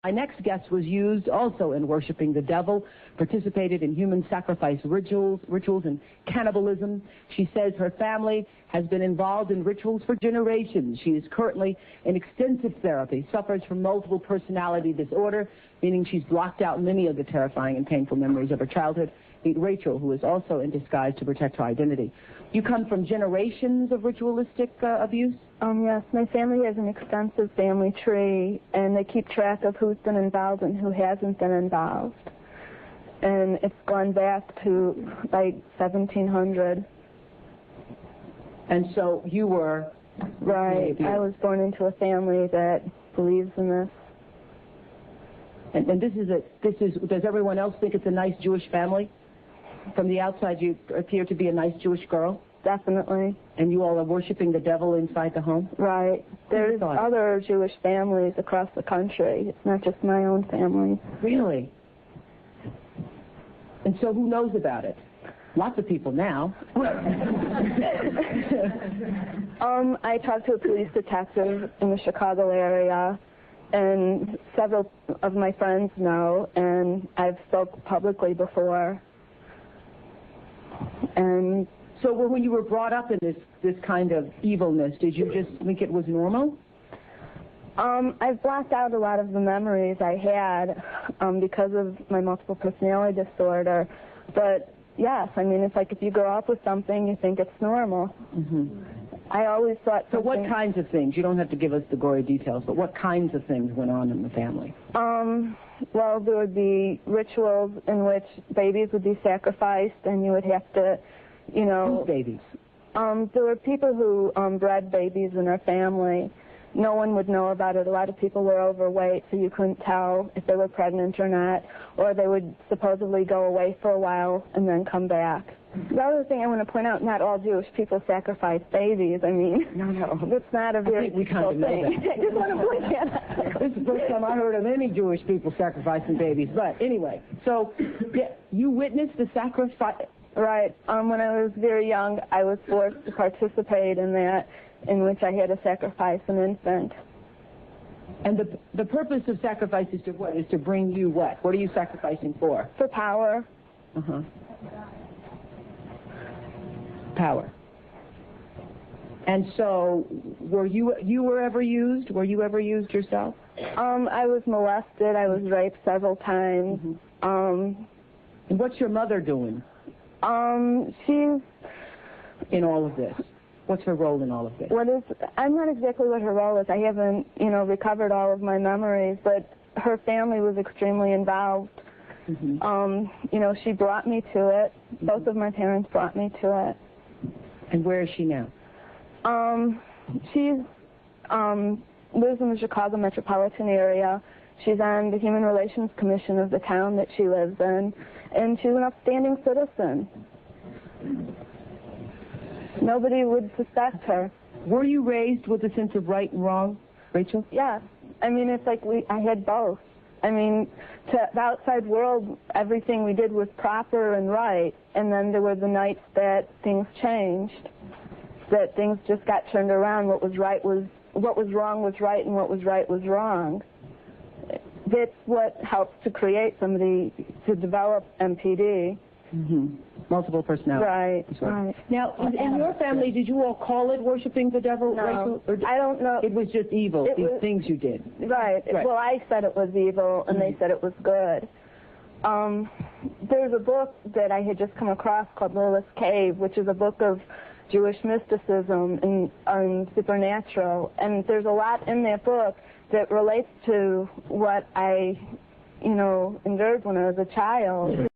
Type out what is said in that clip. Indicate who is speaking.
Speaker 1: My next guest was used also in worshiping the devil, participated in human sacrifice rituals and cannibalism. She says her family has been involved in rituals for generations. She is currently in extensive therapy, suffers from multiple personality disorder, meaning she's blocked out many of the terrifying and painful memories of her childhood. Meet Rachel, who is also in disguise to protect her identity. You come from generations of ritualistic abuse?
Speaker 2: Yes, my family has an extensive family tree, and they keep track of who's been involved and who hasn't been involved. And it's gone back to, like, 1700.
Speaker 1: And so you were...
Speaker 2: Right. I was born into a family that believes in this.
Speaker 1: And does everyone else think it's a nice Jewish family? From the outside, you appear to be a nice Jewish girl?
Speaker 2: Definitely.
Speaker 1: And you all are worshiping the devil inside the home?
Speaker 2: Right. There's other Jewish families across the country. It's not just my own family.
Speaker 1: Really? And so who knows about it? Lots of people now.
Speaker 2: I talked to a police detective in the Chicago area, and several of my friends know, and I've spoke publicly before. And
Speaker 1: so when you were brought up in this kind of evilness, did you just think it was normal?
Speaker 2: I've blocked out a lot of the memories I had because of my multiple personality disorder. But yes, I mean, it's like if you grow up with something, you think it's normal. Mm-hmm. I always thought something...
Speaker 1: So what kinds of things? You don't have to give us the gory details, but what kinds of things went on in the family?
Speaker 2: Well, there would be rituals in which babies would be sacrificed, and you would have to, you know...
Speaker 1: Whose babies?
Speaker 2: There were people who bred babies in our family. No one would know about it. A lot of people were overweight, so you couldn't tell if they were pregnant or not, or they would supposedly go away for a while and then come back. The other thing I want to point out, not all Jewish people sacrifice babies. I mean, it's not a very difficult thing. I just want to point that out.
Speaker 1: This is the first time I heard of any Jewish people sacrificing babies. But anyway, so you witnessed the sacrifice?
Speaker 2: Right. When I was very young, I was forced to participate in that, in which I had to sacrifice an infant.
Speaker 1: And the purpose of sacrifice is to what? Is to bring you what? What are you sacrificing for?
Speaker 2: For power.
Speaker 1: Uh-huh. Power. And so, were you ever used? Were you ever used yourself?
Speaker 2: I was molested. I was raped several times.
Speaker 1: Mm-hmm. And what's your mother doing?
Speaker 2: She's...
Speaker 1: In all of this? What's her role in all of this?
Speaker 2: I'm not exactly what her role is. I haven't, recovered all of my memories, but her family was extremely involved. Mm-hmm. She brought me to it. Mm-hmm. Both of my parents brought me to it.
Speaker 1: And where is she now?
Speaker 2: She lives in the Chicago metropolitan area. She's on the Human Relations Commission of the town that she lives in, and she's an upstanding citizen. Nobody would suspect her.
Speaker 1: Were you raised with a sense of right and wrong, Rachel?
Speaker 2: Yeah. I mean, it's like I had both. I mean, to the outside world, everything we did was proper and right, and then there were the nights that things changed, that things just got turned around. What was wrong was right, and what was right was wrong. That's what helps to create somebody to develop MPD.
Speaker 1: Mm-hmm. Multiple personality.
Speaker 2: Right, right.
Speaker 1: Now, in your family, did you all call it worshiping the devil?
Speaker 2: No,
Speaker 1: Rachel, or
Speaker 2: I don't know.
Speaker 1: It was just evil, these things you did.
Speaker 2: Right. Well, I said it was evil, and they said it was good. There's a book that I had just come across called Lilith's Cave, which is a book of Jewish mysticism and supernatural, and there's a lot in that book that relates to what I, endured when I was a child.